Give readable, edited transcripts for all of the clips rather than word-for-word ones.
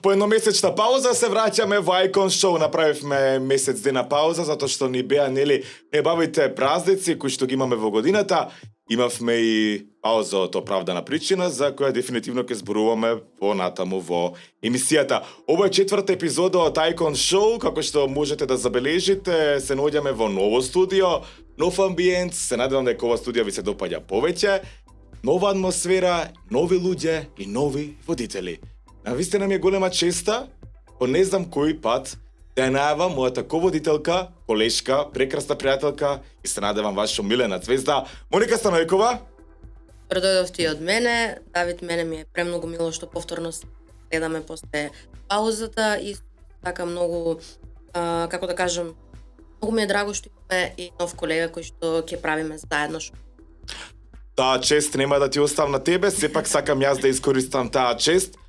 По едномесечна пауза се враќаме во Icon Show. Направивме месец дена пауза затоа што ни беа небавите празници кои што ги имаме во годината. Имавме и пауза од оправдана причина за која дефинитивно ќе зборуваме понатаму во емисијата. Ова е 4-та епизода од Icon Show, како што можете да забележите, се наоѓаме во ново студио, нов амбиент, се надевам дека ова студио ви се допаѓа повеќе, нова атмосфера, нови луѓе и нови водители. Навистина ми е голема честа, по не знам кој пат, да ја најавам мојата ководителка, колешка, прекрасна пријателка и се надевам ваша милена звезда, Моника Станојкова. Дојдовте и од мене. Давид, мене ми е премногу мило што повторно се гледаме после паузата и така многу, како да кажам, многу ми е драго што имаме и нов колега кој што ќе правиме заедно. Таа чест нема да ти оставам на тебе, сепак сакам јас да искористам таа чест.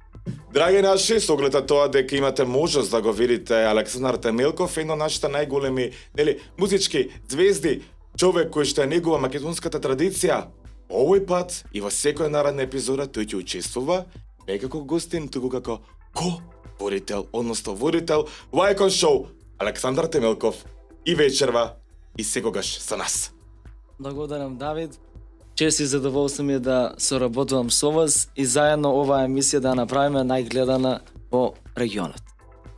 Драги наши, со оглед на тоа дека имате можност да го видите Александар Темелков, едно од нашите најголеми, музички звезди, човек кој што е негова македонската традиција, овој пат и во секоја наредна епизода тој ќе учествува не како гостин, туку како ко-водител, односно водител во Icon Show, Александар Темелков и вечерва и секогаш со нас. Благодарам, Давид. Чест и задоволство ми е да соработувам со вас и заедно оваа емисија да направиме најгледана во регионот.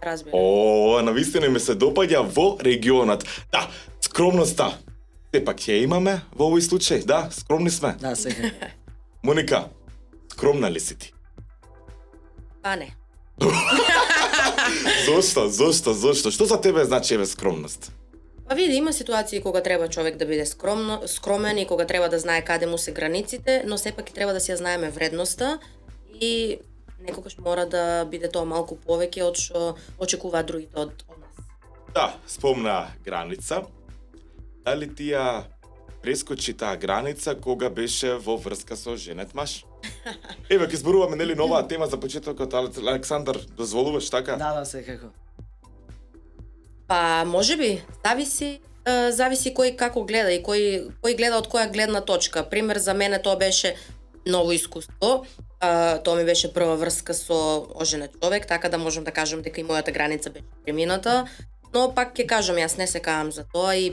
Разбирам. Навистина ми се допаѓа во регионот. Да, скромноста. Сепак ќе имаме во овој случај, да, скромни сме. Да, сега. Моника, скромна ли си ти? Па не. Зошто? Што за тебе значи скромност? Па види, има ситуации кога треба човек да биде скромен и кога треба да знае каде му се границите, но сепак и треба да си ја знаеме вредноста и некогаш мора да биде тоа малку повеќе од што очекуваат другите од нас. Да, спомна граница. Дали ти ја прескочи таа граница кога беше во врска со женет маж? Еве, ќе зборуваме новаа тема за почетокот. Александар, дозволуваш така? Да, секако. Па, можеби, зависи кој како гледа и кој гледа од која гледна точка. Пример, за мене тоа беше ново искуство. Тоа ми беше прва врска со оженет човек, така да можам да кажам дека и мојата граница беше премината. Но пак ќе кажам, јас не се каам за тоа и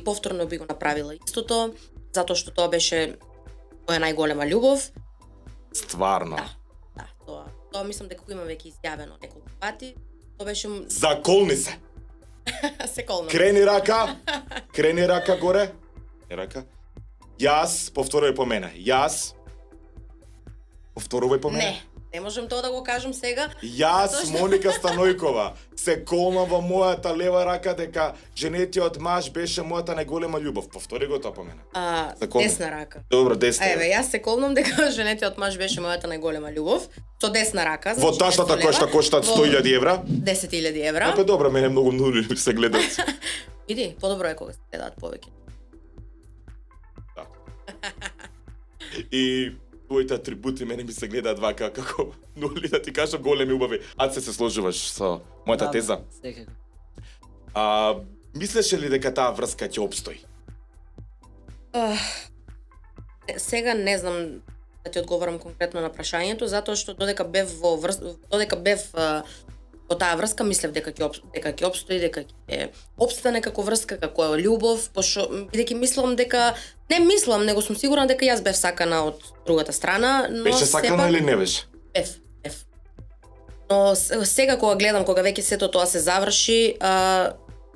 повторно би го направила истото, затоа што тоа беше моја најголема љубов. Стварно? Да, тоа мислам дека го има веќе изјавено неколку пати. Тоа беше... Заколни се! Се колна. Крени рака горе. Рака. Јас, повторувај по мене. Повторувај по мене. Не можам тоа да го кажам сега. Јас, Моника Станојкова, се колнам во мојата лева рака дека женетиот маж беше мојата најголема љубов. Повтори го тоа по мене. Десна рака. Добро, десна. Еве, јас се колнам дека женетиот маж беше мојата најголема љубов. Со десна рака. Во таштата која што коштаат 100.000 евра? 10.000 евра. Апе добро, мене многу нули се гледаат. Иди, подобро е кога се гледаат повеќе. Да. И твоите атрибути мене ми се гледаат вака како нули, да ти кажам големи убави. Се сложуваш со мојата теза? Секако. Мислеше ли дека таа врска ќе обстои? Сега не знам да ти одговорам конкретно на прашањето, затоа што додека бев во таа врска, мислев дека ќе обстои, дека ќе обстане како врска, како љубов, пошто бидејќи него сум сигурна дека јас бев сакана од другата страна, но беше сакана или не беше? Бев. Но сега кога гледам, кога веќе сето тоа се заврши,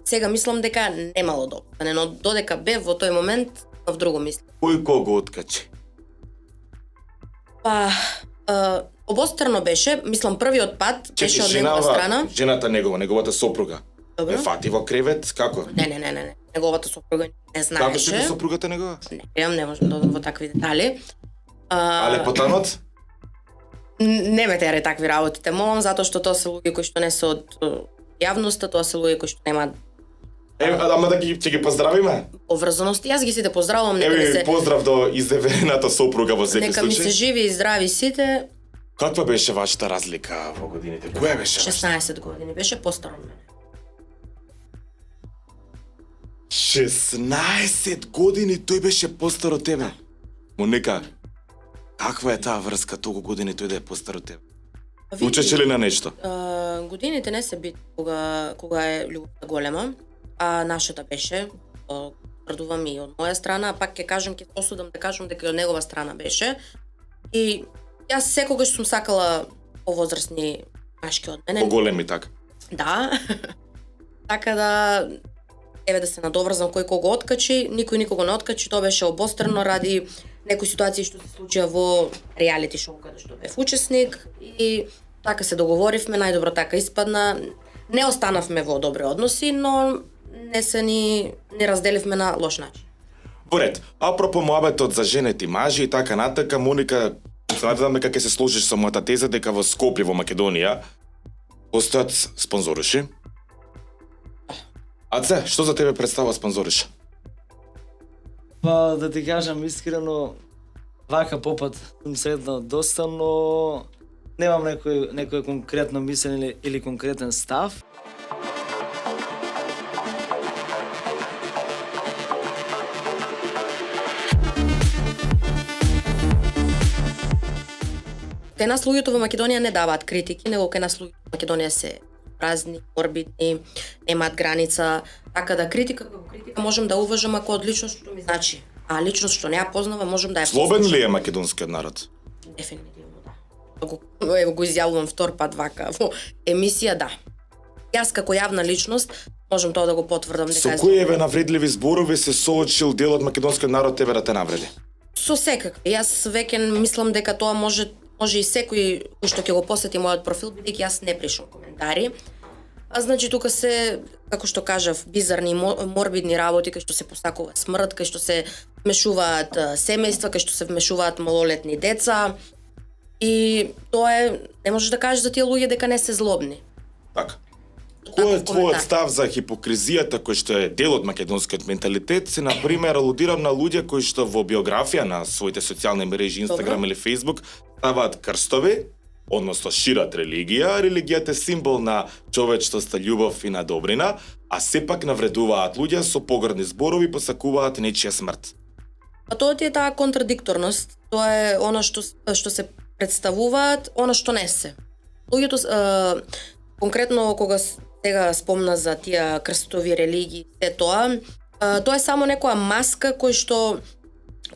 сега мислам дека немало да обстане, но додека бев во тој момент, в друго мислам. Кој кого откачи? Па, обострано беше, мислам првиот пат беше од негова страна. Жената неговата сопруга. Добро. Ме фати во кревет, како? Не. Неговата сопруга не знаеше. Како што е сопругата негова? Не можам да одам во такви детали. Але потанот? Не ме терај такви работите, молам, затоа што тоа се луѓе кои што не се од јавноста, тоа се луѓе кои што немаат ама да ќе ги поздравиме? Поврзаности, јас ги сите поздравувам, поздрав до изневерената сопруга во секој случај. Нека ми се живи и здрави сите. Каква беше вашата разлика во годините? Која беше? 16 години, беше постар од мене. 16 години тој беше постар од тебе. Моника, каква е таа врска толку години тој да е постар од тебе? Учеше ли на нешто? Годините не се битни кога е љубовта голема, а нашата беше, тврдувам и од моја страна, а пак ќе кажам, ќе посудам да кажам дека и од негова страна беше. И јас секогаш сум сакала повозрастни машки од мене. Поголеми така. Да. Така да еве да се надоврзам кој кого откачи, никој никого не откачи, тоа беше обострано ради некои ситуации што се случија во реалити шоу каде што бев учесник и така се договоривме, најдобро така испадна. Не останавме во добри односи, но не се ни разделивме на лош начин. Во ред, апропо моабетот за женети, мажи и така натака, Моника, се надевам дека ќе се сложиш со мојата теза дека во Скопје во Македонија постојат спонзориши. Аце, што за тебе представува спонзориш? Па да ти кажам искрено, вака попат сум седнал доста, но немам некој конкретно мислење или конкретен став. Кај нас луѓето во Македонија не даваат критики, него кај нас луѓето во Македонија се празни, орбитни, немаат граница, така да критика можам да уважам ако од личност што ми значи, а личност што не ја познавам можам да ја Слободен ли е македонскиот народ? Дефинитивно да. Го изјавувам втор пат вака во емисија, да. Јас како јавна личност можам тоа да го потврдам дека Со кои еве навредливи зборови се соочил дел од македонскиот народ тебе да те навреди? Со секакви. Јас веќе мислам дека тоа може и секој кој што ќе го посети мојот профил, бидејќи јас не пишам коментари. А значи тука се, како што кажав, бизарни морбидни работи кај што се посакува смрт, кај што се вмешуваат семејства, кај што се вмешуваат малолетни деца. И тоа е, не можеш да кажеш за тие луѓе дека не се злобни. Така. Кој е твојот став за хипокризијата кој што е дел од македонскиот менталитет? Се, например, алудирам на луѓе кои што во биографија на своите социјални мрежи, Инстаграм или Фејсбук, ставаат крстови, односно шират религија, религијата е символ на човечност, љубов и на добрина, а сепак навредуваат луѓе со погрдни зборови, посакуваат нечија смрт. Па тоа ти е таа контрадикторност, тоа е она што се представуваат, она што не се. Луѓето конкретно кога сега спомна за тие крстови религии, се тоа е само некоја маска кој што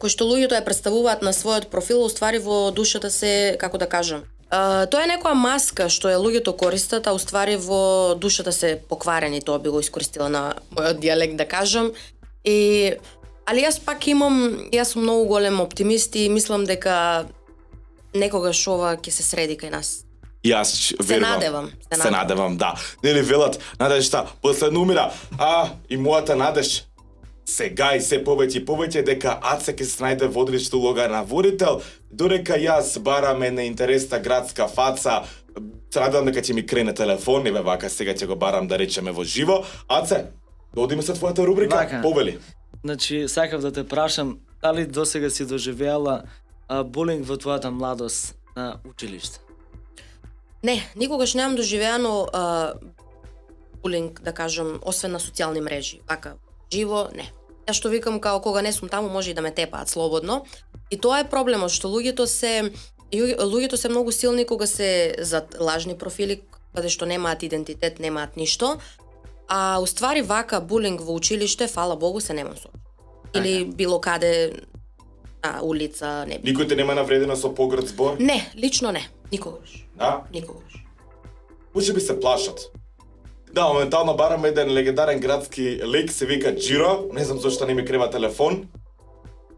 луѓето ја представуваат на својот профил, уствари во душата се, како да кажам, тоа е некоја маска што ја луѓето користат, а уствари во душата се покварени, тоа би го искористила на мојот дијалект да кажам. Али јас сум многу голем оптимист и мислам дека некогаш ова ќе се среди кај нас. Јас верувам. Се надевам, да. Нели велат, надежта последно умира, и мојата надеж сега и се повеќе дека Аце ќе се најде водечка улога на водител, додека јас барам една интересна градска фаца, се надевам дека ќе ми крене телефон, еве вака сега ќе го барам да речеме во живо. Аце, да одиме со твојата рубрика, Вака. повели. Значи, сакав да те прашам, дали досега си доживеала булинг во твојата младост на училиште? Не, никогаш немам доживеано булинг, да кажам, освен на социјални мрежи. Вака, живо, не. Ја што викам, као кога не сум таму, може и да ме тепаат слободно. И тоа е проблемот, што луѓето се многу силни кога се зад лажни профили, каде што немаат идентитет, немаат ништо. А уствари вака булинг во училиште, фала Богу, се немам со. Или било каде на улица, не. Никој те нема навредено со погрд збор? Не, лично не, никогаш. Да? Никогаш. Може би се плашат. Да, моментално барам еден легендарен градски лик, се вика Джиро, не знам зашто не ми крева телефон.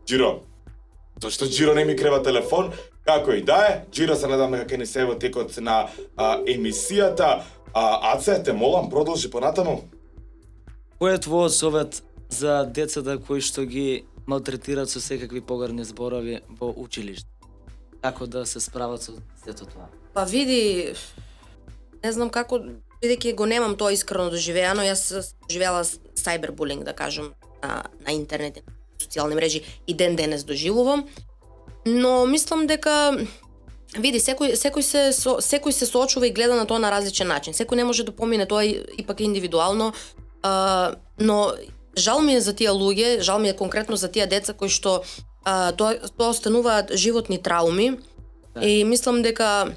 Джиро. Зашто Джиро не ми крева телефон? Како и да е, Джиро се надам дека ќе ни се во текот на емисијата. Аце, те молам, продолжи понатаму. Кој е твојот совет за децата кои што ги малтретираат со секакви погрдни зборови во училиште? Како да се справат со сето тоа? Па види, не знам како, бидејќи го немам тоа искрено доживеано, јас доживеала сајбербулинг, да кажам, на интернет, социјални мрежи и ден денес доживувам, но мислам дека види, секој се соочува и гледа на тоа на различен начин. Секој не може да помине тоа ипак индивидуално, но жал ми е за тие луѓе, жал ми е конкретно за тие деца кои што тоа остануваат животни трауми. Да. И мислам дека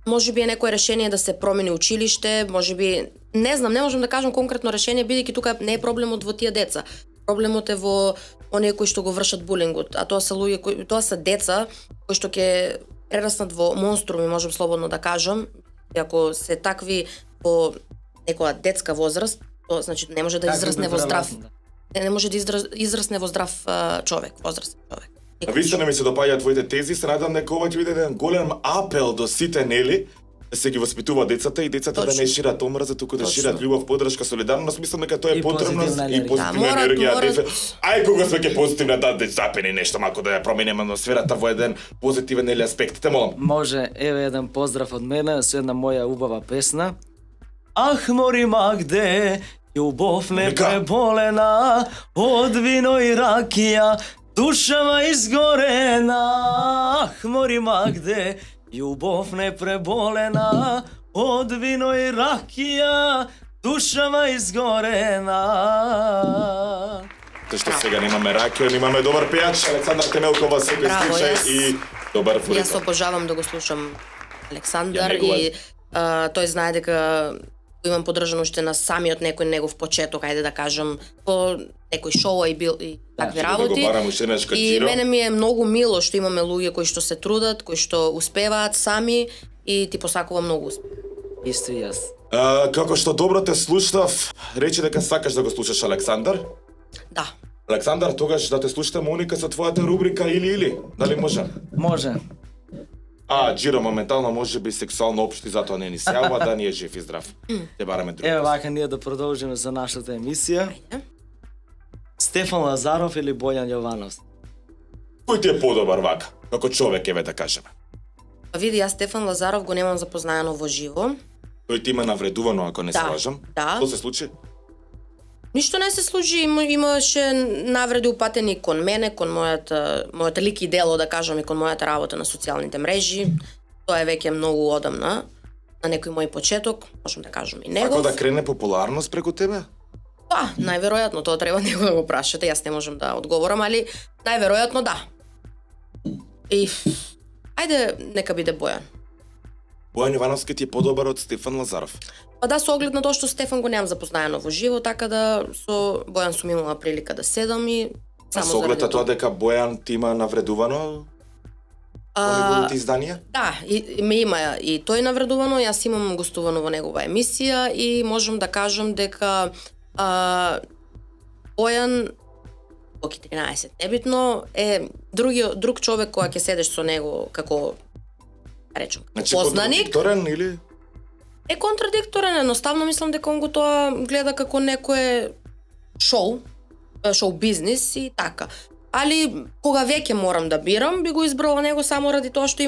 можеби е некое решение да се промени училиште, можеби не знам, не можам да кажам конкретно решение бидејќи тука не е проблемот во тие деца. Проблемот е во оние кои што го вршат булингот, а тоа се луѓе тоа се деца кои што ќе прераснат во монструми, можам слободно да кажам. И ако се такви во некоја детска возраст, тоа значи не може да израсне во здрав. Не може да израсне во здрав човек, возрастен човек. А вистина ми се допаѓаат твоите тези, се надам дека ова ќе биде еден голем апел до сите, нели? Да се ги воспитува децата и децата да не шират омраза, туку да шират љубов, подршка, солидарност. Мислам дека тоа е потребно и позитивна енергија. Ај кога сме ќе позитивна да запени нешто малку да ја промениме атмосферата во еден позитивен или аспект. Те молам. Може, еве еден поздрав од мене со една моја убава песна. Ах, мори Магде, љубов не преболена, од вино и ракија, душава изгорена. Ах, мори Магде, љубов не преболена, од вино и ракија, душава изгорена. Зашто сега немаме ракија, немаме добар пејач, Александар Темелков во секој случај и добар фурик. Јас обожавам да го слушам Александар и тој знае дека имам поддржано уште на самиот некој негов почеток, ајде да кажам, по некој шоу и бил и такви работи. И мене ми е многу мило што имаме луѓе кои што се трудат, кои што успеваат сами и ти посакувам многу успех. Исто и јас. Како што добро те слушнав, речи дека сакаш да го слушаш Александар. Да. Александар, тогаш да те слушате Моника со твојата рубрика или? Дали може? Може. Джиро моментално може би сексуално општи, затоа не ни се јавува, да ни е жив и здрав. Те бараме друго. Еве вака ние да продолжиме за нашата емисија. Стефан Лазаров или Бојан Јовановски? Кој ти е подобар вака, како човек, еве да кажеме? Види, јас Стефан Лазаров го немам запознаено во живо. Тој ти има навредувано, ако не се лажам. Да. Што се случи? Ништо не се случи, имаше навреди упатени кон мене, кон мојата лик и дело, да кажам, и кон мојата работа на социјалните мрежи. Тоа е веќе многу одамна, на некој мој почеток, можам да кажам и негов. Како да крене популарност преку тебе? Да, најверојатно, тоа треба него да го прашате, јас не можам да одговорам, али најверојатно да. И ајде, нека биде Бојан. Бојан Јовановски ти е подобар од Стефан Лазаров. Па да, со оглед на тоа што Стефан го немам запознаено во живо, така да со Бојан сум имала прилика да седам и само со оглед на тоа дека Бојан ти има навредувано во неговите изданија? Да, и ме има и тој навредувано, јас имам гостувано во негова емисија и можам да кажам дека Бојан, кој 13, небитно, е друг човек која ќе седеш со него како, речем, познаник. Контрадикторен или? Е контрадикторен, едноставно мислам дека он го тоа гледа како некое шоу бизнис и така. Али кога веќе морам да бирам, би го избрала него само ради тоа што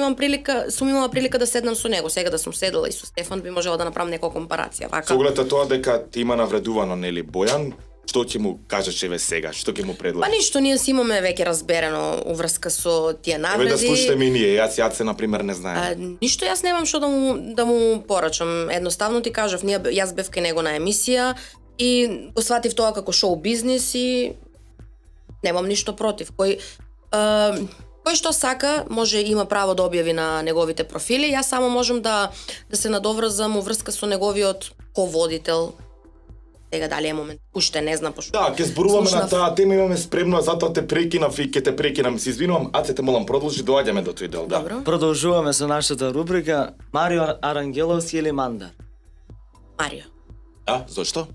сум имала прилика да седнам со него. Сега да сум седела и со Стефан би можела да направам некоја компарација. Вака. Со оглед на тоа дека ти има навредувано, нели, Бојан, што ќе му кажеш еве сега, што ќе му предложиш? Па ништо, ние си имаме веќе разберено уврска со тие навреди. Еве да слушате ми ние, јас се на пример не знаем. Ништо јас немам што да му порачам. Едноставно ти кажав, јас бев кај него на емисија и го сватив тоа како шоу бизнис и немам ништо против. Кој што сака, може има право да објави на неговите профили. Јас само можам да се надоврзам уврска со неговиот ководител. Сега дали е момент, уште не знам пошто. Да, ќе зборуваме на таа тема, имаме спремно, затоа те прекинав и ќе те прекинам. Се извинувам, Аце, те молам, продолжи, доаѓаме до тој дел, да. Добро. Продолжуваме со нашата рубрика Марио Арангеловски или Мандар? Марио. Да, зошто?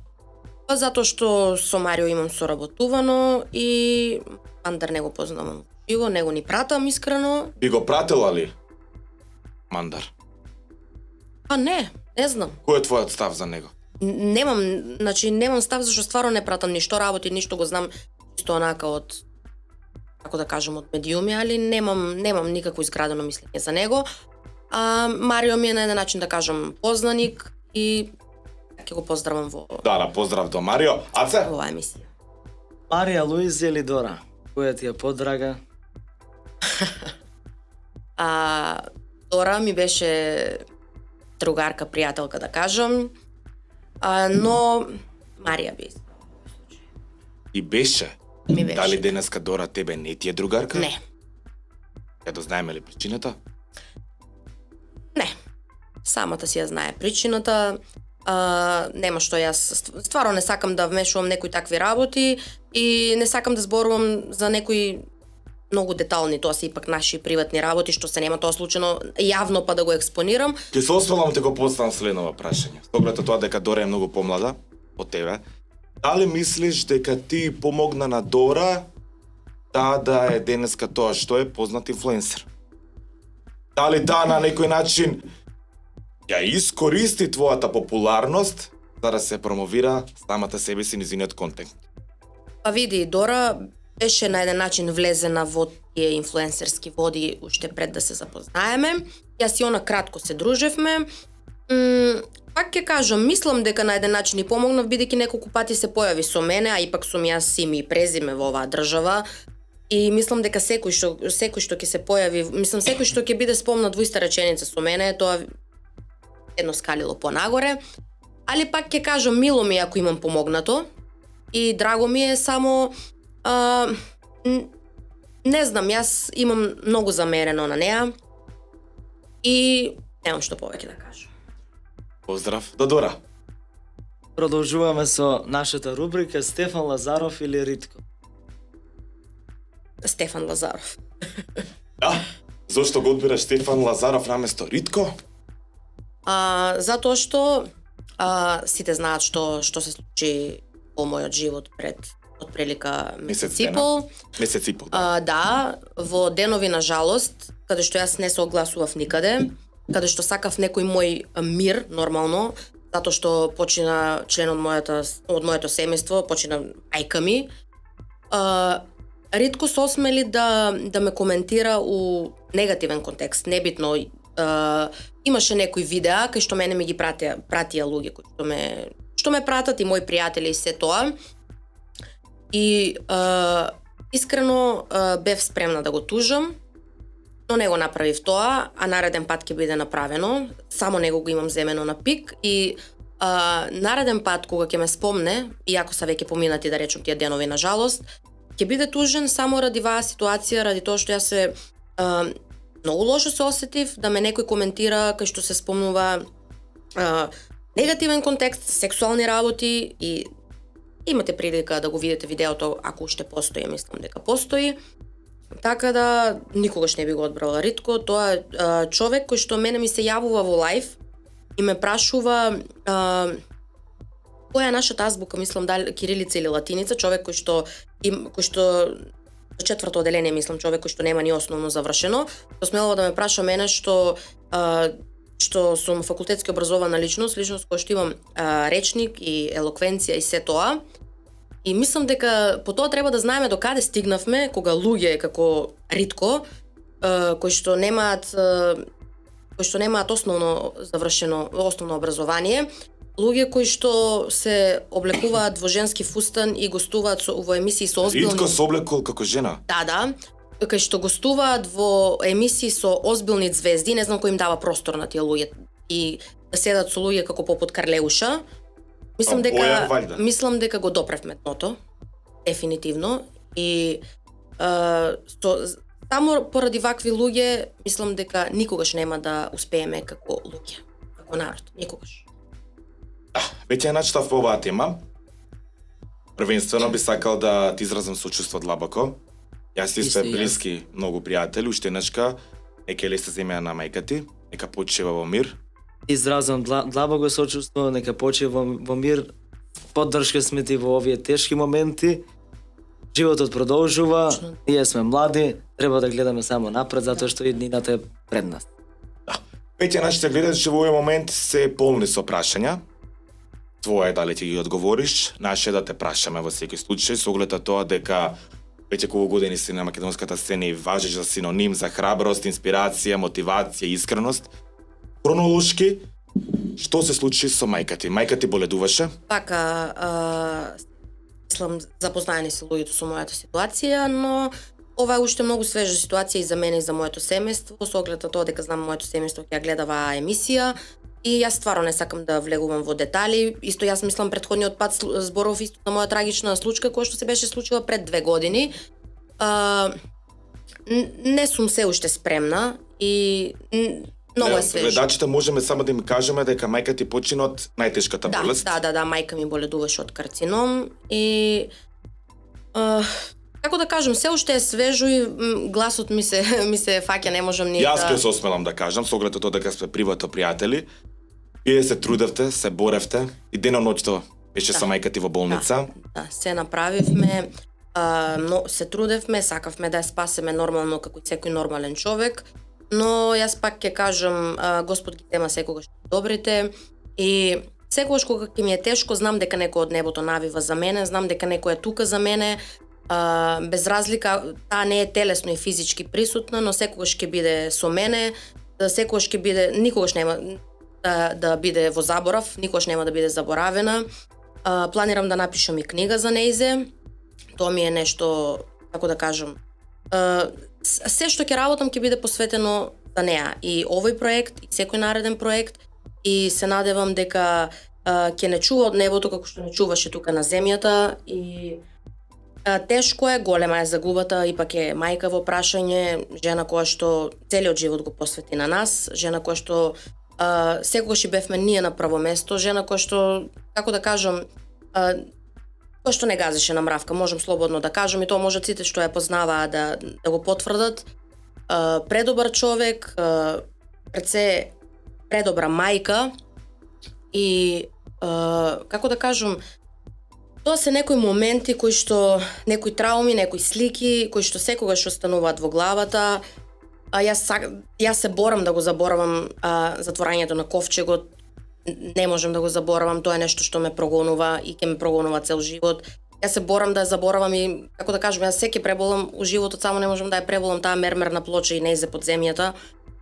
Па затоа што со Марио имам соработувано и Мандар не го познавам живо, него ни пратам искрено. Би го пратела ли Мандар? Па не знам. Кој е твојот став за него? Немам став зашто стварно не пратам ништо работи, ништо го знам исто онака од, како да кажам, од медиуми, али немам никакво изградено мислење за него. Марио ми е на еден начин да кажам познаник и ќе го поздравам во Да, поздрав до Марио. Аце? Во оваа емисија. Марија Луиза или Дора? Која ти е подрага? Дора ми беше другарка, пријателка да кажам. Но Марија би. И беше? Ми беше. Дали денеска Дора тебе не ти е другарка? Не. Ја да знаеме ли причината? Не. самата си ја знае причината. Нема што јас стварно не сакам да вмешувам некои такви работи и не сакам да зборувам за некои многу детални, тоа се ипак наши приватни работи, што се нема тоа случајно јавно па да го експонирам. Ќе се осмелам те го поставам следново прашање. С оглед на тоа дека Дора е многу помлада од тебе, дали мислиш дека ти помогна на Дора да е денеска тоа што е познат инфлуенсер? Дали таа на некој начин ја искористи твојата популарност за да се промовира самата себе си низиниот контент? Па види, Дора беше на еден начин влезена во тие инфлуенсерски води уште пред да се запознаеме. Јас и она кратко се дружевме. Пак ќе кажам, мислам дека на еден начин и помогнав, бидејќи неколку пати се појави со мене, а ипак сум јас име и презиме во оваа држава. И мислам дека секој што ќе се појави, секој што ќе биде спомнат во иста реченица со мене, тоа едно скалило понагоре. Али пак ќе кажам, мило ми ако имам помогнато и драго ми е, само не знам, јас имам многу замерено на неа и немам што повеќе да кажам. Поздрав до Дора. Продолжуваме со нашата рубрика Стефан Лазаров или Ритко. Стефан Лазаров. Да, зошто го одбираш Стефан Лазаров наместо Ритко? Затоа што сите знаат што се случи во мојот живот пред отприлика месец и пол. Месец и пол, да. Да, во денови на жалост, каде што јас не се огласував никаде, каде што сакав некој мој мир, нормално, затоа што почина член од моето семејство, почина мајка ми. Ритко се осмели да ме коментира у негативен контекст, небитно. Имаше некои видеа кај што мене ми ги пратија луѓе кои што ме пратат и мои пријатели и се тоа. И искрено бев спремна да го тужам, но не го направив тоа, а нареден пат ќе биде направено. Само него го имам земено на пик и нареден пат кога ќе ме спомне, иако са веќе поминати да речем тие денови на жалост, ќе биде тужен само ради ваа ситуација, ради тоа што јас се многу лошо се осетив да ме некој коментира кај што се спомнува негативен контекст, сексуални работи и имате прилика да го видите видеото ако уште постои, мислам дека постои. Така да никогаш не би го одбрала Ритко. Тоа е човек кој што мене ми се јавува во лајв и ме прашува која е нашата азбука, мислам дали кирилица или латиница, човек кој што четврто оделение, мислам, човек кој што нема ни основно завршено, посмелува да ме праша мене што сум факултетски образована личност која што имам речник и елоквенција и се тоа. И мислам дека по тоа треба да знаеме до каде стигнавме кога луѓе како Ритко кои што немаат основно завршено основно образование, луѓе кои што се облекуваат во женски фустан и гостуваат во емисии со озбилни... Ритко се облекол како жена? Да, кај што гостуваат во емисии со озбилни звезди, не знам кој им дава простор на тие луѓе и да седат со луѓе како попут Карлеуша. Мислам дека го допревме дното, дефинитивно, и само поради вакви луѓе мислам дека никогаш нема да успееме како луѓе, како народ, никогаш. Веќе начитав по оваа тема. Првенствено би сакал да ти изразам сочувство длабоко. Јас исто е блиски многу пријатели, уште еднашка, нека леса земја на мајка ти, нека почива во мир. Изразам длабоко сочувство, нека почива во мир. Поддршка сме ти во овие тешки моменти. Животот продолжува, ние сме млади, треба да гледаме само напред, затоа што иднината е пред нас. Да. Веќе нашите гледачи во овој момент се полни со прашања. Твое дали ти ги одговориш, наше да те прашаме во секој случај, со оглед на тоа дека веќе колку години си на македонската сцена и важиш за синоним за храброст, инспирација, мотивација, искреност. Хронолошки, што се случи со мајка ти? Мајка ти боледуваше? Мислам, запознаени се луѓето со мојата ситуација, но ова е уште многу свежа ситуација и за мене и за моето семејство, со оглед на тоа дека знам моето семејство ќе ја гледа оваа емисија. И јас стварно не сакам да влегувам во детали. Исто јас мислам претходниот пат зборов исто на моја трагична случка која што се беше случила пред 2 години. Не сум се уште спремна и Многу е свежо. Гледачите можеме само да им кажеме дека мајка ти почина од најтешката болест. Да, мајка ми боледуваше од карцином и како да кажам, се уште е свежо и гласот ми се фаќа, не можам ни Јас ќе се осмелам да кажам, со оглед тоа дека сме привато пријатели. Вие се трудевте, се боревте и деноноќто беше со мајка ти во болница. Да, се направивме, но се трудевме, сакавме да ја спасеме нормално како секој нормален човек, но јас пак ќе кажам, Господ ги тема секогаш добрите и секогаш кога ќе ми е тешко, знам дека некој од небото навива за мене, знам дека некој е тука за мене, без разлика, таа не е телесно и физички присутна, но секогаш ќе биде со мене, секогаш ќе биде, никогаш нема да биде во заборав, никогаш нема да биде заборавена. Планирам да напишам и книга за нејзе. Тоа ми е нешто, како да кажам, се што ќе работам ќе биде посветено за неа. И овој проект, и секој нареден проект, и се надевам дека ќе не чува од небото како што не чуваше тука на земјата и тешко е, голема е загубата, ипак е мајка во прашање, жена која што целиот живот го посвети на нас, жена која што секогаш и бевме ние на прво место, жена која што, како да кажам, која што не газеше на мравка, можам слободно да кажам и тоа може сите што ја познаваа да го потврдат. Предобар човек, пред се предобра мајка и како да кажам, тоа се некои моменти кои што, некои трауми, некои слики кои што секогаш остануваат во главата. Јас се борам да го заборавам затворањето на ковчегот. Не можам да го заборавам, тоа е нешто што ме прогонува и ќе ме прогонува цел живот. Јас се борам да ја заборавам и, како да кажам, јас секи преболам у животот, само не можам да ја преболам таа мермерна плоча и нејзе под земјата.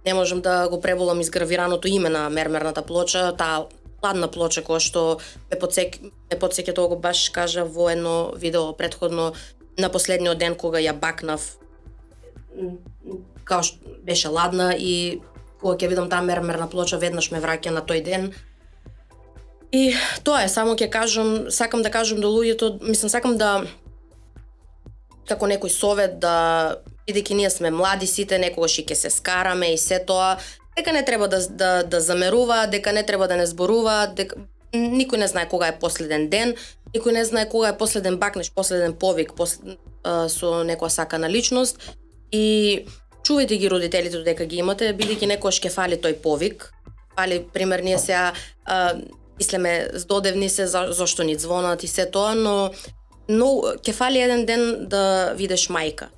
Не можам да го преболам изгравираното име на мермерната плоча, таа ладна плоча која што ме потсеќа, тоа го баш кажа во едно видео претходно на последниот ден кога ја бакнав, као што беше ладна и кога ќе видам таа мермерна плоча веднаш ме враќа на тој ден. И тоа е, само ќе кажам, сакам да кажам до луѓето, мислам сакам да како некој совет да, бидејќи ние сме млади сите, некогаш и ќе се скараме и се тоа, дека не треба да замерува, дека не треба да не зборува, дека никој не знае кога е последен ден, никој не знае кога е последен бакнеш, последен повик со некоја сакана личност и чувајте ги родителите додека ги имате, бидејќи некогаш ќе фали тој повик. Фали, пример, ние сега мислеме здодевни се зошто ни звонат и се тоа, но ќе фали еден ден да видиш мајка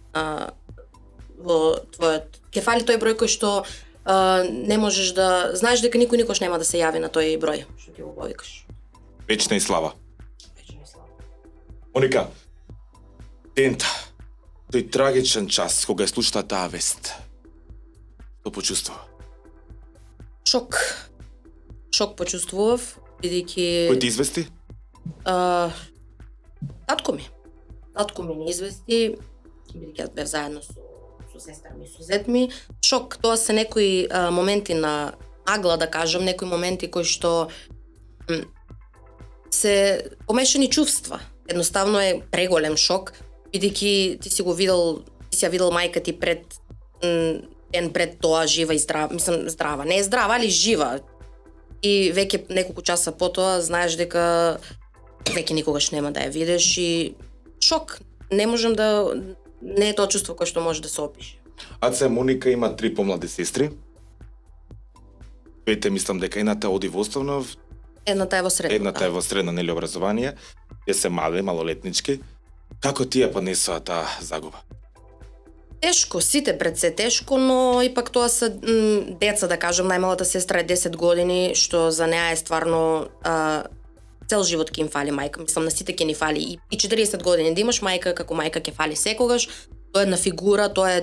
во твојот. Ќе фали тој број кој што не можеш да знаеш дека никош нема да се јави на тој број што ти го повикаш. Вечна и слава. Вечна и слава. Моника, дента, тој трагичен час кога ја слушна таа вест, што почувствува? Шок почувствував, бидејќи Кој ти извести? татко ми не извести, бидејќи јас бев заедно со сестра ми, со зет ми. Шок, тоа се некои моменти на нагла, да кажам, некои моменти кои што се помешани чувства. Едноставно е преголем шок, бидејќи ти си ја видел мајка ти ден пред тоа жива и здрава, мислам здрава, не е здрава, али жива. И веќе неколку часа потоа знаеш дека веќе никогаш нема да ја видиш и шок. Не можам да, не е тоа чувство кое што може да се опише. Аце, Моника има 3 помлади сестри. Двете мислам дека едната оди во основно, Едната е во средна. едната е во средно нели образование. Је се мали, малолетнички. Како тие поднесоа таа загуба? Тешко, сите пред се тешко, но ипак тоа се деца, да кажам, најмалата сестра е 10 години, што за неа е стварно цел живот ќе им фали мајка. Мислам на сите ќе ни фали и 40 години да имаш мајка, како мајка ќе фали секогаш. Тоа е една фигура, тоа е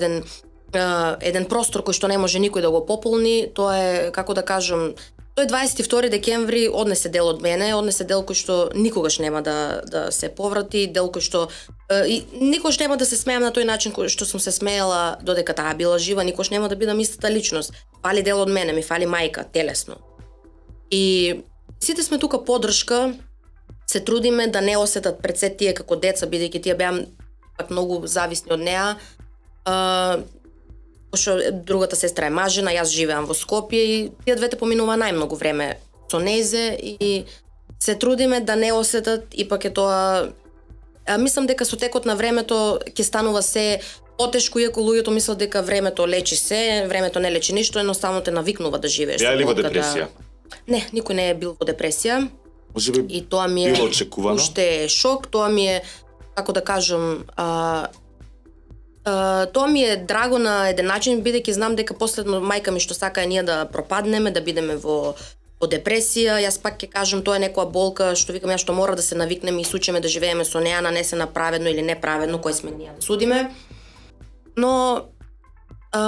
еден простор кој што не може никој да го пополни. Тоа е, како да кажам, тој 22 декември однесе дел од мене, однесе дел кој што никогаш нема да се поврати, дел кој што и никогаш нема да се смеам на тој начин кој што сум се смеела додека таа била жива, никогаш нема да бидам истата личност. Фали дел од мене, ми фали мајка, телесно. И сите сме тука поддршка, се трудиме да не осетат пред се тие како деца, бидејќи тие беа пак многу зависни од неа. пошто другата сестра е мажена, јас живеам во Скопје и тие двете поминува најмногу време со нејзе и се трудиме да не осетат, ипак е тоа мислам дека со текот на времето ќе станува се потешко, иако луѓето мислат дека времето лечи се, времето не лечи ништо, едноставно те навикнува да живееш. Ја ли во болка, депресија? Не, никој не е бил во депресија. Може би И тоа ми е било очекувано? уште шок, тоа ми е, како да кажам, тоа ми е драго на еден начин, бидејќи знам дека последно мајка ми што сака е ние да пропаднеме, да бидеме во депресија. Јас пак ќе кажам, тоа е некоја болка што викам јас што мора да се навикнеме и сучиме да живееме со неа, на не се направедно или неправедно, кој сме ние да судиме. Но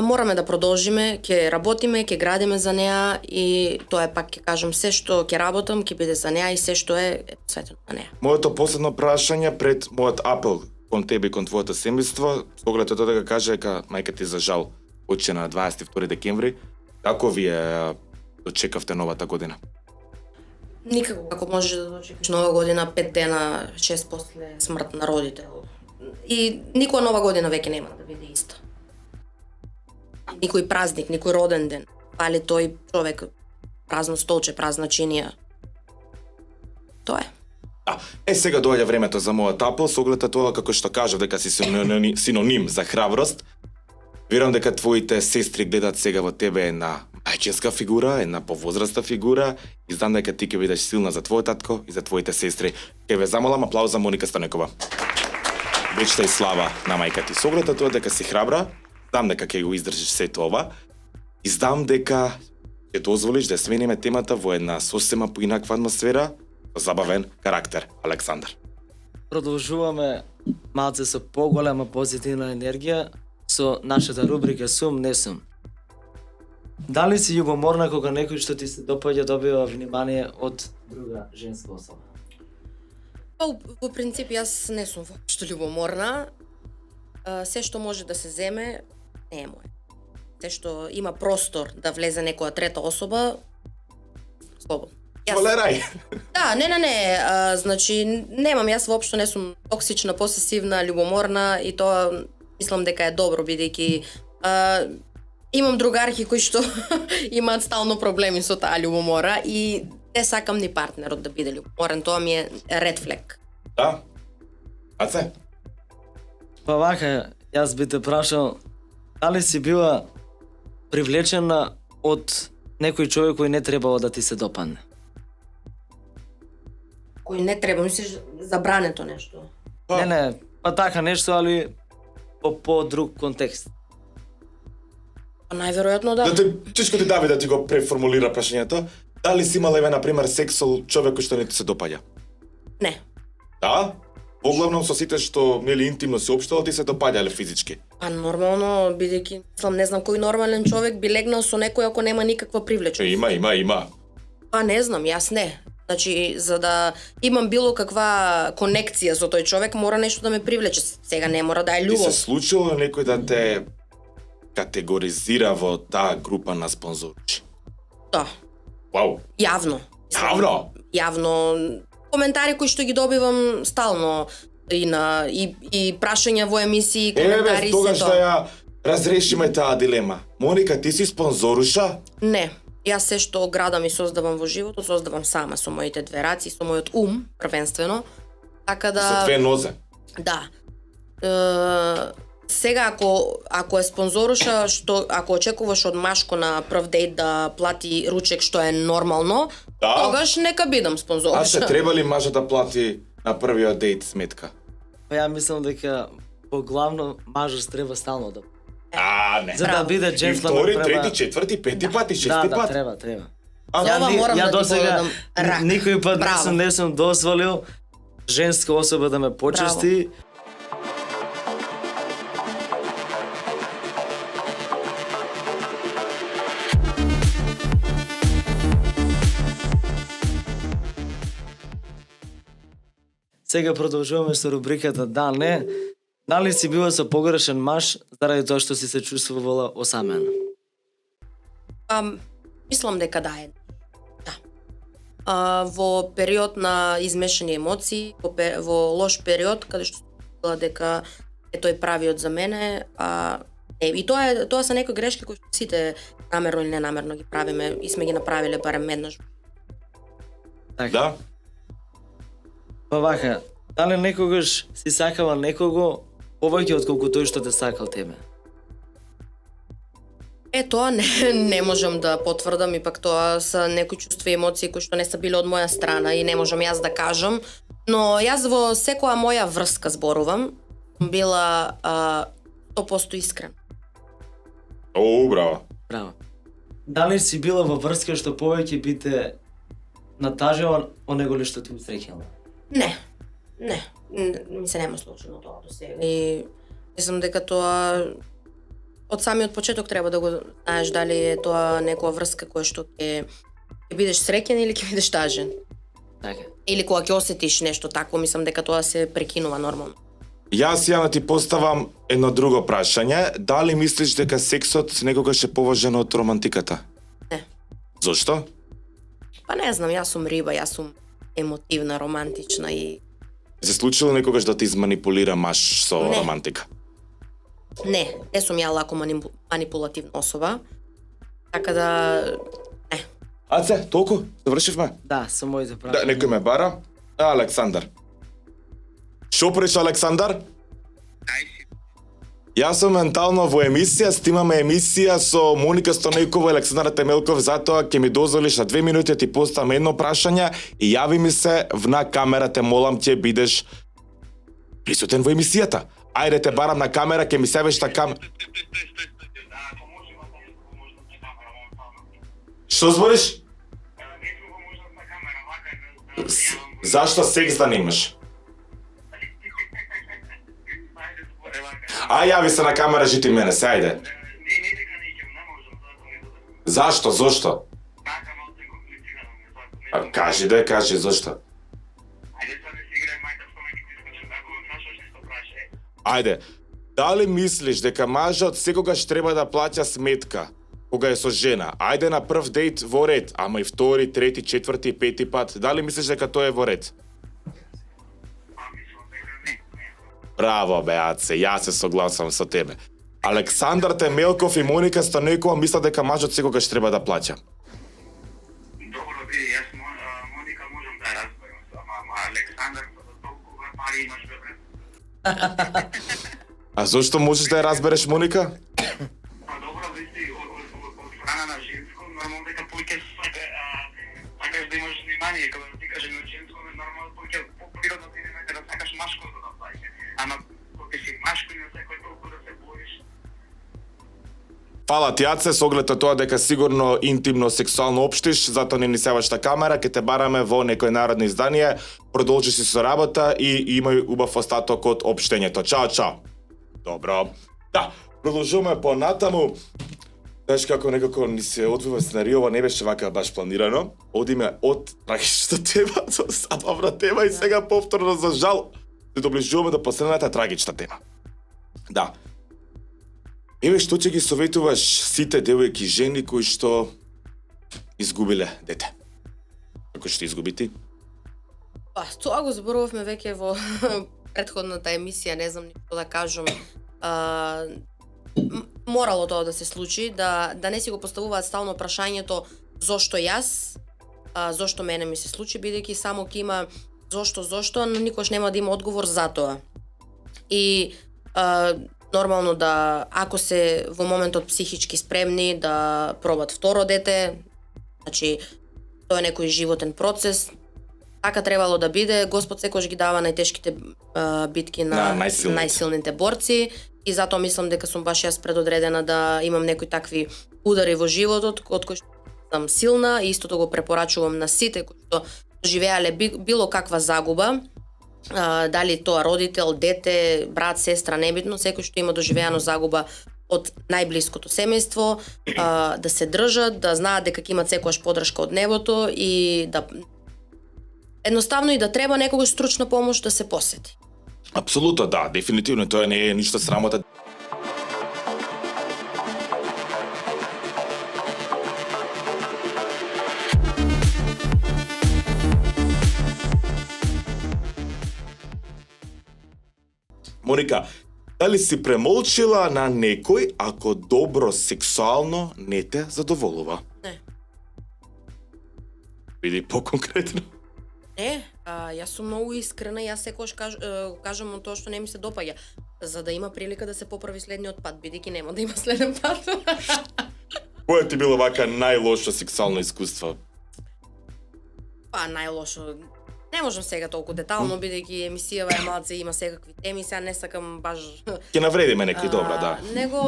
мораме да продолжиме, ќе работиме, ќе градиме за неа и тоа е пак ќе кажам, се што ќе работам ќе биде за неа и се што е посветено на неа. Моето последно прашање пред мојот апел кон тебе и кон твоето семејство, со оглед тоа дека каже дека мајка ти за жал почина на 22 декември, како вие дочекавте новата година? Никако како може да дочекаш нова година 5 дена, 6 после смрт на родител. И никоја нова година веќе нема да биде иста. Никој празник, никој роден ден, пали тој човек празно столче, празна чинија. Тоа е. Сега доаѓа времето за мојот апел, со оглед на тоа како што кажав дека си синоним за храброст. Верувам дека твоите сестри гледат сега во тебе една мајчинска фигура, една повозраста фигура и знам дека ти ќе бидеш силна за твојот татко и за твоите сестри. Ќе ве замолам аплауз за Моника Станекова. Вечта и слава на мајка ти. Со оглед на тоа дека си храбра, знам дека ќе го издржиш сето ова и знам дека ќе дозволиш да смениме темата во една сосема поинаква атмосфера, со забавен карактер. Александар. Продолжуваме малце со поголема позитивна енергија со нашата рубрика Сум, не сум. Дали си љубоморна кога некој што ти се допаѓа добива внимание од друга женска особа? Па, во принцип, јас не сум воопшто љубоморна. Се што може да се земе, не е моје. Се што има простор да влезе некоја трета особа, слободно. Толерај. Да, не, значи, немам, јас воопшто не сум токсична, посесивна, љубоморна и тоа мислам дека е добро, бидејќи имам другарки кои што имаат стално проблеми со таа љубомора и не сакам ни партнерот да биде љубоморен, тоа ми е ред флек. Да. Аце? Па вака, јас би те прашал, дали си била привлечена од некој човек кој не требало да ти се допадне? Кој не треба, мислиш забрането нешто? Не, па така нешто, али по друг контекст. Па најверојатно да. Да те чичко ти Давид да ти го преформулира прашањето. Дали си имала на пример секс со човек кој што не ти се допаѓа? Не. Да? Поглавном со сите што нели интимно се општало ти се допаѓале физички. Па нормално, бидејќи не знам кој нормален човек би легнал со некој ако нема никаква привлеченост. Има. Па не знам, јас не. Значи, за да имам било каква конекција со тој човек, мора нешто да ме привлече. Сега не мора да е Ти љубов. се случило некој да те категоризира во таа група на спонзори? Да, Вау. јавно. Јавно? Јавно. Коментари кои што ги добивам стално и прашања во емисии, коментари тогаш се да тоа. ја разрешиме таа дилема. Моника, ти си спонзоруша? Не. Јас се што градам и создавам во животот, создавам сама со моите две раци, со мојот ум, првенствено. Така да... Со две нозе? Да. Сега ако е спонзоруша, ако очекуваш од машко на прв дејт да плати ручек што е нормално, Да. тогаш нека бидам спонзоруша. А се треба ли мажот да плати на првиот дејт сметка? Па ја мислам дека поглавно мажот треба стално да. Не. За да Браво. биде И джентлмен втори, треба. трети, четврти, пети пати, шести Да, пат. треба. За ова морам да ти досега подадам рак. никој пат Браво. не сум дозволил женска особа да ме почести. Сега продолжуваме со рубриката Да, не. Дали си била со погрешен маж заради тоа што си се чувствувала осамена? Мислам дека да е. Да. Во период на измешани емоции, во лош период, каде што била дека е тој правиот за мене, И тоа се некои грешки кои што сите намерно или ненамерно ги правиме и сме ги направиле барем еднаш. Така. Да? Па вака, дали некогаш си сакала некого повеќе отколку тој што те сакал тебе? Тоа не можам да потврдам, и пак тоа се некои чувства и емоции кои што не се биле од моја страна и не можам јас да кажам, но јас во секоја моја врска зборувам, била 100% искрен. О, браво. Браво. Дали си била во врска што повеќе би те натажала онего ли што те усреќала? Не, ми се нема случило тоа до сега. И мислам дека тоа од самиот почеток треба да го знаеш дали е тоа некоја врска која што ќе бидеш среќен или ќе бидеш тажен. Така. Или кога ќе осетиш нешто такво, мислам дека тоа се прекинува нормално. Јас ја ти поставам едно друго прашање. Дали мислиш дека сексот некогаш е поважен од романтиката? Не. Зошто? Па не знам, јас сум риба, јас сум емотивна, романтична и Се случило некогаш да те изманипулира маж со Не. романтика? не сум ја лако манипулативна особа. Така да Аце, толку? Завршивме? Да, со моите Да, прашања. некој ме бара? Александар. Шо преш, Александар? Јас сум ментално во емисија, снимаме емисија со Моника Стонекова и Александар Темелков, затоа ќе ми дозволиш на 2 минути да ти поставам едно прашање и јави ми се вна камера, те молам ќе бидеш присутен во емисијата. Ајде те барам на камера, ќе ми се веш на камера. Што збориш? Зашто секс да немаш? Јави се на камера, жити мене, се ајде. Зашто, зошто? Кажи да кажи, зошто? Ајде, дали мислиш дека мажот секогаш треба да плаќа сметка кога е со жена? Ајде на прв дејт во ред, ама и втори, трети, четврти, пети пат. Дали мислиш дека тоа е во ред? Браво, бе, Аце, јас се согласам со тебе. Александар Темелков и Моника Стонекова мислат дека мажот секогаш треба да плаќа. Добро би, јас Моника можам да разберам, ама Александар толкова пари имаш, бе. А зошто можеш да ја разбереш, Моника? Па добро, вести, од страна на женско, нормално дека повеќе сакаш да имаш внимание, кога ти кажеш на женско, нормално повеќе по-природно ти да сакаш машко да плаќа. Ама кога си машко не секој толку да се бориш. Фала ти, Аце, со оглед на тоа дека сигурно интимно сексуално општиш, затоа не ни севаш на камера, ќе те бараме во некој народно издание, продолжи си со работа и имај убав остаток од општењето. Чао, чао. Добро. Да, продолжуваме понатаму. Знаеш како некако ни се одвива сценаријова, не беше вака баш планирано. Одиме од трагичната тема до забавна тема и сега повторно за жал се доближуваме до последната трагична тема. Да. Еве што ќе ги советуваш сите девојки и жени кои што изгубиле дете? Како што изгуби ти? Па, тоа го зборувавме веќе во претходната емисија, не знам ништо да кажам. Морало тоа да се случи, да не си го поставуваат стално прашањето зошто јас, зошто мене ми се случи, бидејќи само ќе има зошто, но никош нема да има одговор за тоа. И нормално да, ако се во моментот психички спремни, да пробат второ дете, значи тоа е некој животен процес. Така требало да биде, Господ секогаш ги дава најтешките битки на најсилните борци и затоа мислам дека сум баш јас предодредена да имам некои такви удари во животот од кои што сум силна и истото го препорачувам на сите кои што доживеале било каква загуба, дали тоа родител, дете, брат, сестра, небитно, секој што има доживеано загуба од најблиското семејство, да се држат, да знаат дека ќе имат секогаш подршка од небото и да едноставно и да треба некогаш стручна помош да се посети. Апсолутно да, дефинитивно тоа не е ништо срамота. Моника, Дали си премолчила на некој ако добро сексуално не те задоволува? Не. Биди поконкретно. Не, јас сум многу искрена, јас секогаш кажам тоа што не ми се допаѓа, за да има прилика да се поправи следниот пат, бидејќи нема да има следен пат. Која ти било вака најлошо сексуално искуство? Па најлошо. Не можам сега толку детално, бидејќи емисијава е малце, има секакви теми, сега не сакам баш... Ќе навредиме некој, добра, да. Него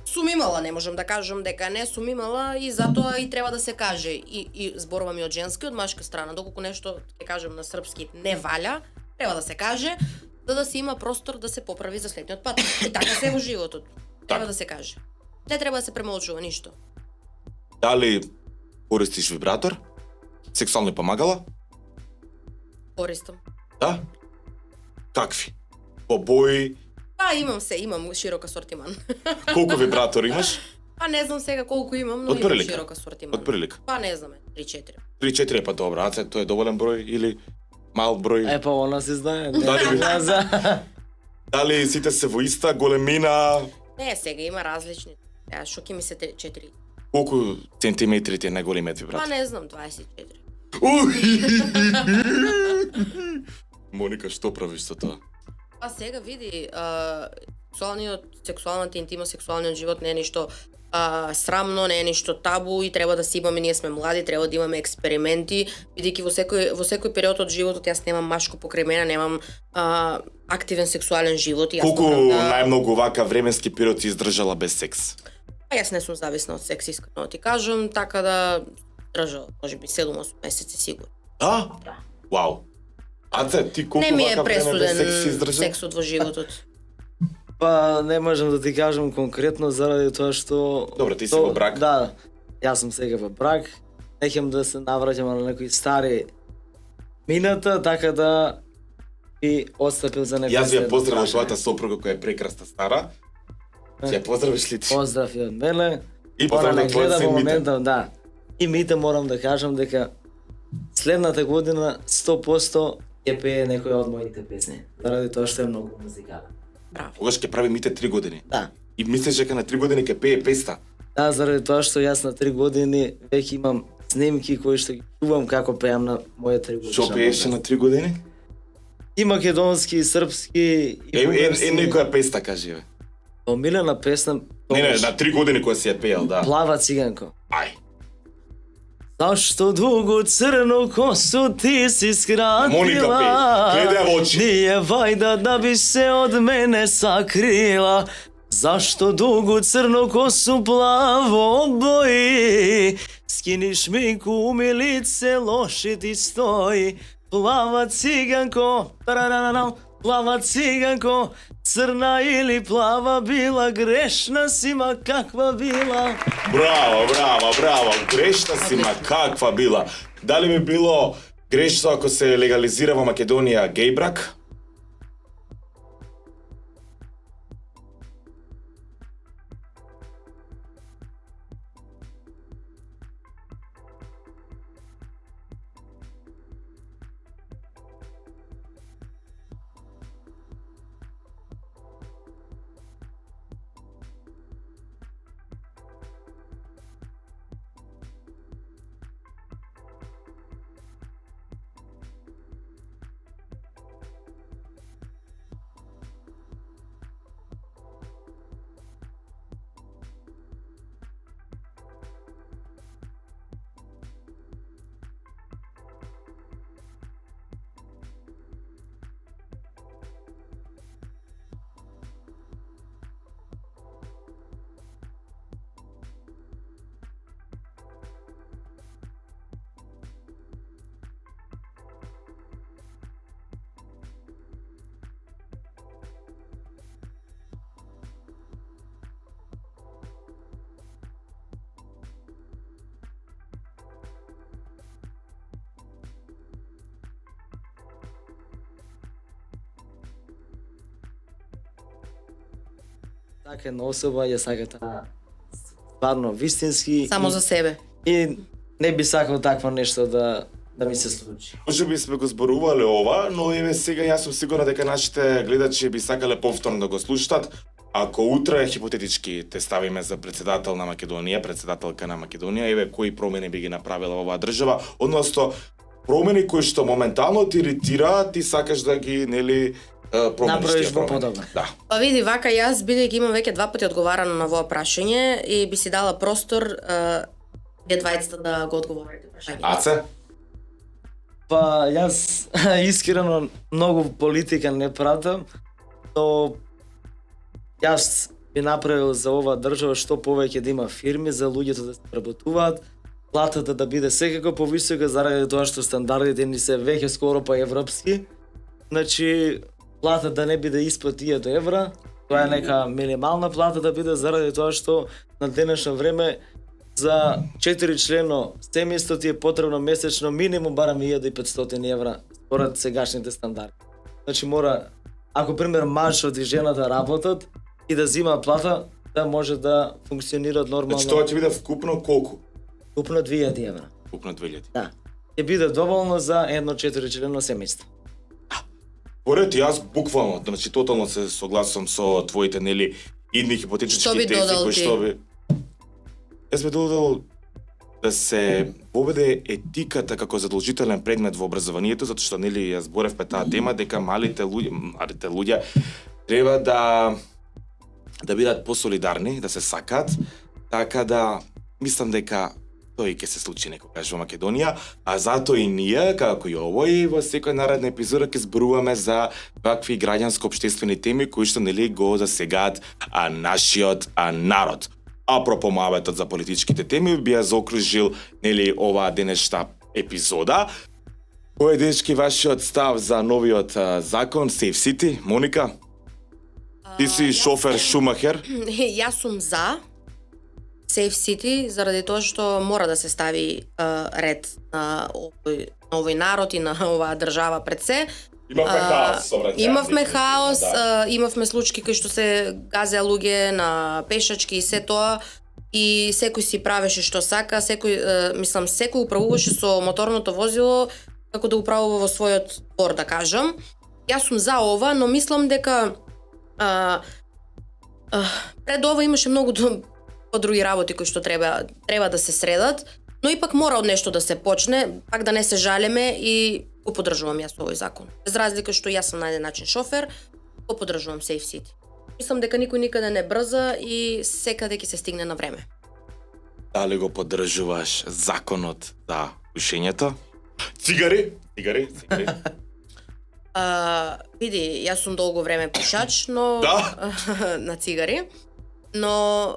сум имала, не можам да кажам дека не сум имала и затоа и треба да се каже. И зборувам и од женска и од машка страна, доколку нешто, ќе кажем на српски, не валя, треба да се каже, за да се има простор да се поправи за следниот пат. И така се во животот. Треба да се каже. Не треба да се премолчува ништо. Дали користиш вибратор? Сексуално помагала? Користам. Да? Какви? По бои? Па имам широк асортиман. Колку вибратори имаш? Па не знам сега колку имам, но имам широк асортиман. Од прилика. Па не знам, 3-4. 3-4 е па добра, а тоа е доволен број или мал број? Па она се знае. Дали- Дали сите се во иста големина? Не, сега има различни. Што ќе ми се 4? Колку центиметри ти е најголемиот Па вибратор? не знам, 24. Моника, што правиш со тоа? Па сега види, сексуалната интима, сексуалниот живот не е ништо срамно, не е ништо табу и треба да си имаме, ние сме млади, треба да имаме експерименти, бидејќи во секој период од животот јас немам машко покрај мене, немам активен сексуален живот. И јас Колку морам најмногу вака временски период си издржала без секс? Па јас не сум зависна од секс, искрено ти кажам, така да држала, можеби 7-8 месеци сигурно. Да? Вау. Аце, ти колку Не ми е вака време без пресуден секс си издржала? сексот во животот. Па не можам да ти кажам конкретно заради тоа што... Добро, ти си во брак? Да, јас сум сега во брак. Нехем да се навраќам на некои стари мината, така да и отстапил за некој... Јас ја поздравам својата сопруга која е прекрасна стара. Ќе ја поздравиш ли ти? Поздрав и од мене. И Она поздрав не на твојот гледа син во Мите. моментов, да. И Мите морам да кажам дека следната година 100% ќе пее некоја од моите песни. Заради тоа што е многу музикален. Браво. Когаш ќе прави Мите 3 години? Да. И мислиш дека на 3 години ќе пее песна? Да, заради тоа што јас на 3 години веќе имам снимки кои што ги чувам како пеам на моја 3 годишна. Што пееше на 3 години? И македонски, и српски, и бугарски. Некоја песна кажи бе. Омилена песна. Не, на 3 години која си ја пеел, да. Плава циганко. Ај. Зашто дуго црно косо ти си скратила? Моника пеј, гледај во очи. Nije vajda da bi se od mene sakrila. Zašto dugu crnu kosu plavo boji? Skini šminku umilice, loše ti stoji. Plava ciganko, taranana, plava ciganko, crna ili plava bila, grešna si ma kakva bila. Браво, браво, браво. Грешна си, ма каква била. Дали би било грешно ако се легализира во Македонија геј брак? Така една особа ја сака таа стварно вистински Само за себе. и не би сакал такво нешто да да ми се случи. Може би сме го зборувале ова, но еве сега јас сум сигурен дека нашите гледачи би сакале повторно да го слушнат. Ако утре хипотетички те ставиме за председател на Македонија, председателка на Македонија, еве кои промени би ги направила оваа држава, односно промени кои што моментално ти иритираат, ти сакаш да ги нели промениш Направиш тие во промени. подобро. Да. Па види, вака јас бидејќи имам веќе 2 пати одговарано на овој прашање и би си дала простор вие двајцата да го одговорите прашањето. Аце? Па јас искрено многу политика не пратам, но јас би направил за оваа држава што повеќе да има фирми за луѓето да се работуваат, платата да биде секако повисока заради тоа што стандардите ни се веќе скоро па европски. Значи плата да не биде испод 1000 евра, тоа е нека минимална плата да биде заради тоа што на денешно време за 4 члено семејство ти е потребно месечно минимум барем 1500 евра според сегашните стандарди. Значи мора, ако пример мажот и жената работат и да зима плата, да може да функционираат нормално. Значи тоа ќе биде вкупно колку? Купно 2000 евра. Вкупно 2000. Да. Ќе биде доволно за едно 4 члено семејство. Поред јас буквално, значи тотално се согласувам со твоите нели идни хипотетички Што би тези додал кои ти? што би Јас би додал да се поведе етиката како задолжителен предмет во образованието, затоа што нели ја зборевме таа тема дека малите луѓе треба да бидат посолидарни, да се сакат, така да мислам дека тој ќе се случи некогаш во Македонија, а затоа и ние, како и овој, во секој наредна епизода ќе зборуваме за вакви граѓанско-општествени теми кои што нели го засегаат нашиот народ. Апропо моабетот за политичките теми, би ја заокружил нели оваа денешна епизода. Кој е дечки вашиот став за новиот закон Safe City, Моника? Ти си шофер Шумахер. Јас сум за Safe City заради тоа што мора да се стави ред на овој народ и на оваа држава пред се. Имавме хаос, собраќајци. Имавме хаос, Да. имавме случаи кои што се газеа луѓе на пешачки и се тоа, и секој си правеше што сака, секој управуваше со моторното возило како да управува во својот двор, да кажам. Јас сум за ова, но мислам дека пред ова имаше многу подруги работи кои што треба да се средат, но ипак мора од нешто да се почне, пак да не се жалеме, и го поддржувам јас овој закон. Без разлика што јас сум на еден начин шофер, го поддржувам Safe City. Мислам дека никој никаде не брза и секаде ќе се стигне на време. Дали го поддржуваш законот за пушењето? Цигари? Види, јас сум долго време пушач, но Да? на цигари, но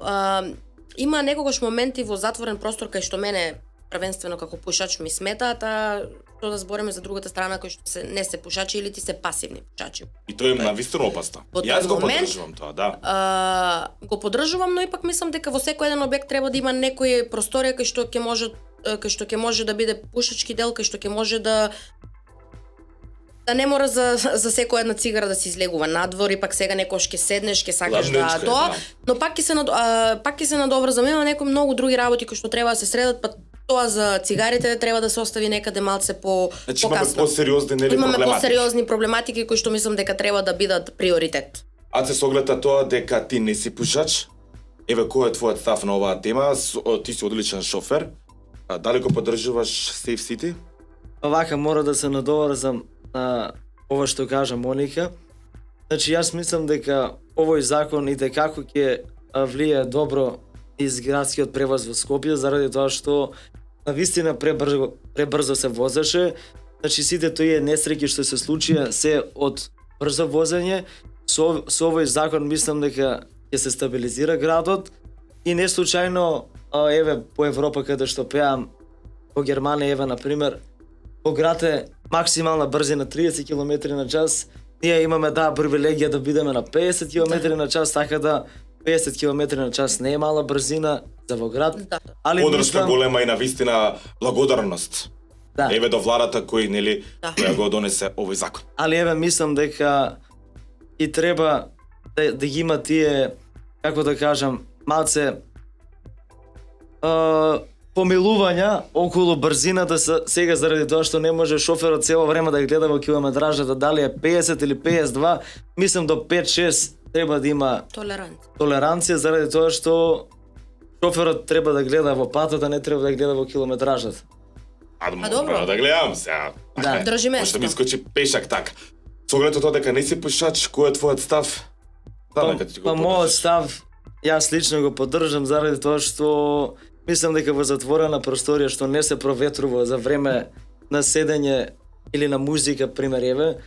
има некогаш моменти во затворен простор кај што мене првенствено како пушач ми сметаат, а што да збориме за другата страна кои што не се пушачи или ти се пасивни пушачи. И тоа е навистина опасно. Во тој Јас го момент, поддржувам тоа, да. Го поддржувам, но ипак мислам дека во секој еден објект треба да има некој просторија кај што ќе може да биде пушачки дел, кај што ќе може да не мора за секоја една цигара да се излегува надвор, и пак сега некош ќе седнеш, ќе сакаш Ладничка е, тоа, да. но пак ќе се надобрзам. Има некои многу други работи кои што треба да се средат, па тоа за цигарите треба да се остави некаде малце Значи имаме покасно. посериозни нели Имаме проблематики. посериозни проблематики кои што мислам дека треба да бидат приоритет. А се согледа тоа дека ти не си пушач, еве кој е твојот став на оваа тема? Ти си одличен шофер. Дали го поддржуваш Safe City? Вака мора да се надоврзам на ова што кажа Моника. Значи јас мислам дека овој закон и како ќе влие добро из градскиот превоз во Скопје заради тоа што навистина пребрзо се возеше. Значи сите тие несреќи што се случија се од брзо возење. Со овој закон мислам дека ќе се стабилизира градот и не случајно еве по Европа каде што пеам, по Германија еве на пример, по град е максимална брзина 30 км на час. Ние имаме привилегија да бидеме на 50 км на час, така да 50 км на час не е мала брзина за во град. Да. Али Подршка голема и навистина благодарност. Да. Еве до владата кој нели Да. која го донесе овој закон. Али еве мислам дека и треба да ги има тие, како да кажам, малце помилувања околу брзината сега заради тоа што не може шоферот цело време да гледа во километражата дали е 50 или 52, мислам до 5-6 треба да има толеранција заради тоа што шоферот треба да гледа во патот, а не треба да гледа во километражата. добро. Да гледам сега. Да. Држи место. Може да ми скочи пешак така. Со оглед тоа дека не си пушач, кој е твојот став? Мојот став, јас лично го поддржам заради тоа што мислам дека во затворена просторија што не се проветрува за време на седење или на музика, пример еве,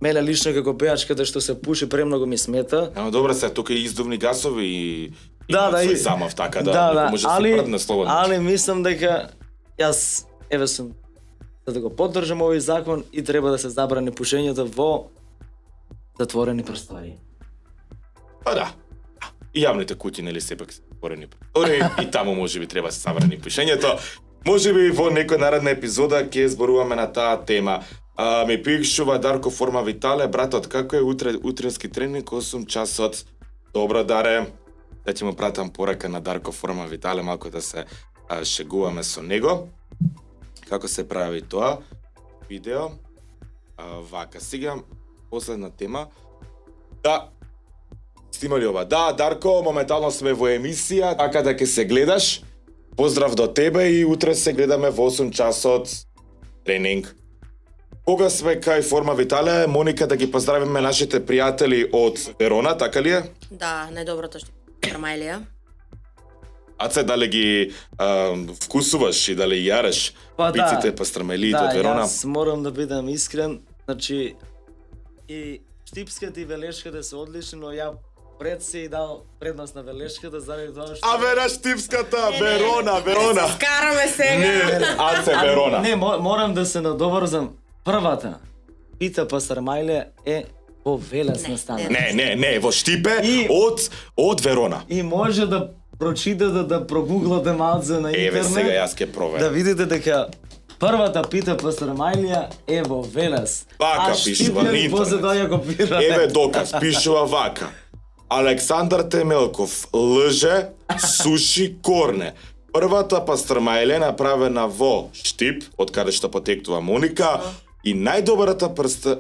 мене лично како пејач каде што се пуши премногу ми смета. Ама добро се, тука и издувни гасови и и замав така да може да се прдне слободно. Али мислам дека јас еве сум за да го поддржам овој закон и треба да се забрани пушењето во затворени простории. Па да. И јавните куќи нели сепак се затворени простори и таму можеби треба да се забрани пушењето. Можеби во некоја наредна епизода ќе зборуваме на таа тема. Ми пишува Дарко Форма Витале, братот, како е утренски тренинг 8 часот? Добро, Даре. Да ќе му пратам порака на Дарко Форма Витале, малку да се шегуваме со него. Како се прави тоа? Видео. Вака, сега последна тема. Да, снимали ова. Да, Дарко, моментално сме во емисија, така да ќе се гледаш. Поздрав до тебе и утре се гледаме во 8 часот тренинг. Кога сме кај Форма Витале, Моника, да ги поздравиме нашите пријатели од Верона, така ли е? Да, најдоброто што Кармајлија. Аце, дали ги вкусуваш и дали јареш пиците, пастрамелиите од Верона? Да, јас морам да бидам искрен, значи и штипската и велешката се одлични, но ја пред се и дал предност на велешката заради тоа што... А бе, штипската, Верона! Скараме сега. Не, аце, Верона. Не, морам да се надоврзам. Првата пита пастрамајле е во Велес настана. Не, во Штипе И- од Верона. И може да прочитате, да прогуглате малце на интернет. Еве, сега јас ќе Да проверам. видите дека првата пита пастрамајлија е во Велес. Вака пишува на Штипјани после интернет. тоа ја копирале. Еве доказ, пишува вака. Александар Темелков лже, суши корне. Првата пастрамајле направена во Штип, од каде што потекнува Моника, и најдобрата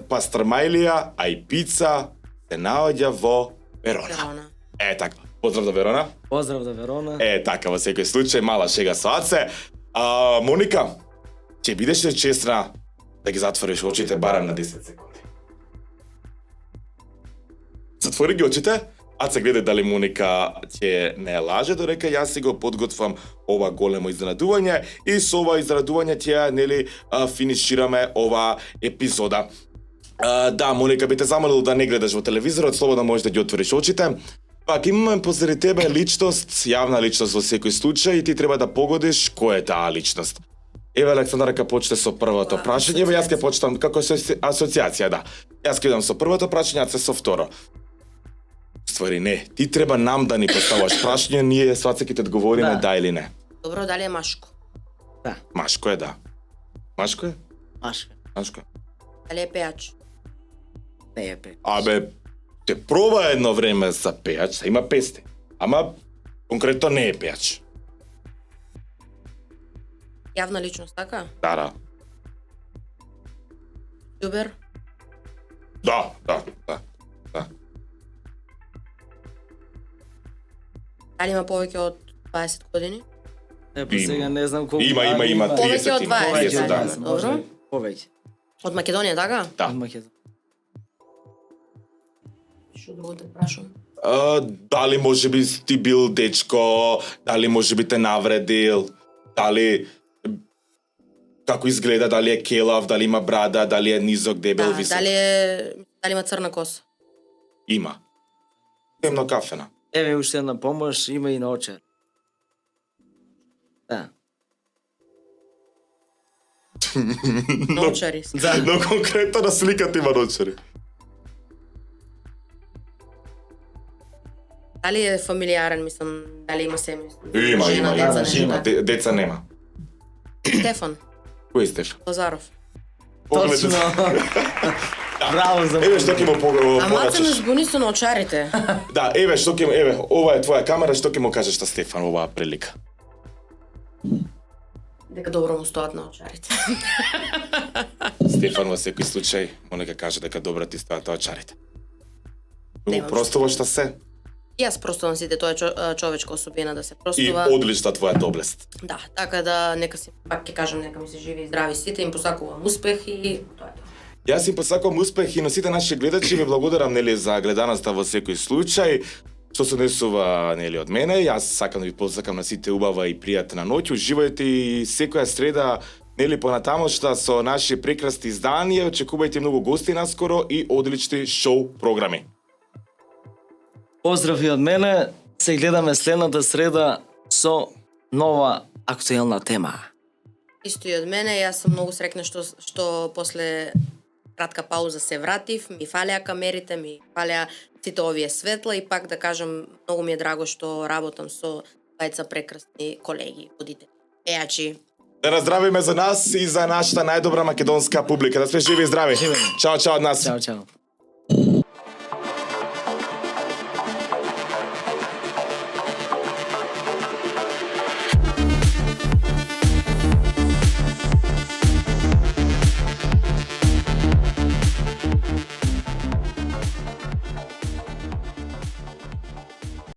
пастрамајлија, а и пица, се наоѓа во Верона. Е, така. Поздрав до Верона. Поздрав до Верона. Е, така, во секој случај, мала шега со Аце. Моника, ќе бидеш ли честна да ги затвориш очите барем на 10 секунди? Затвори ги очите. Аце гледа дали Моника ќе не лаже, додека јас си го подготвам ова големо изненадување и со ова изненадување ќе нели финишираме ова епизода. Да, Моника, би те замолил да не гледаш во телевизорот, слободно можеш да ги отвориш очите. Пак имаме позади тебе личност, јавна личност во секој случај и ти треба да погодиш која е таа личност. Еве, Александра, ка почне со првото прашање, еве јас ќе почнам како асоциација, да. Јас ќе идам со првото прашање, а се со второ. Ствари, не, ти треба нам да ни поставаш прашање, ние сваци ќе те одговориме да или не. Добро, дали е машко? Машко е, да. Машко е? Машка. Машко е. Дали е пејач? Не е пе. Абе, те проба едно време за пејач, има песни. Ама, конкретно не е пејач. Јавна личност, така? Да. Ютубер? Да. Дали има повеќе од 20 години? Епа сега не знам колку. Има, дали 30 Повеќе од има, 20, 30, да. Добро. Повеќе. Од Македонија, така? Да. Од Македонија. Што друго те прашам? Дали може би ти бил дечко, дали може би те навредил, дали како изгледа, дали е келав, дали има брада, дали е низок, дебел, висок. Дали има црна коса? Има. Темно кафена. Еве уште една помош, има и на очер. Да. Ночари. Но конкретно на сликата има ночари. Дали е фамилиарен, мислам, дали има семејство? Има, Жена, деца, нешто има. така? Деца нема. Стефан Кој стеш? Лозаров. Точно. Браво за Еве што ќе му А маца ме порачаш. збуни со наочарите. Да, еве што ќе ова е твоја камера, што ќе му кажеш на Стефан оваа прилика? дека добро му стоат на очарите. Стефан во секој случај, нека каже дека добро ти стоат очарите. Немам Простува што се. Јас простувам сите, тоа е човечка особина да се И простува. одлична твоја доблест. Да, така да нека си пак ќе кажам нека ми се живи и здрави сите, им посакувам успех и тоа е тоа. Јас им посакувам успех и на сите наши гледачи ви благодарам нели за гледаноста во секој случај. Што се однесува нели од мене, јас сакам да ви посакам на сите убава и пријатна ноќ. Уживајте и секоја среда нели понатамошта со наши прекрасни изданија, очекувајте многу гости наскоро и одлични шоу програми. Поздрави од мене, се гледаме следната среда со нова актуелна тема. Исто и од мене, јас сум многу среќна што после кратка пауза се вратив, ми фалеа камерите, ми фалеа сите овие светла и пак да кажам, многу ми е драго што работам со двајца прекрасни колеги, водители, пејачи. Да наздравиме за нас и за нашата најдобра македонска публика. Да сме живи и здрави. Чао, чао од нас. Чао, чао.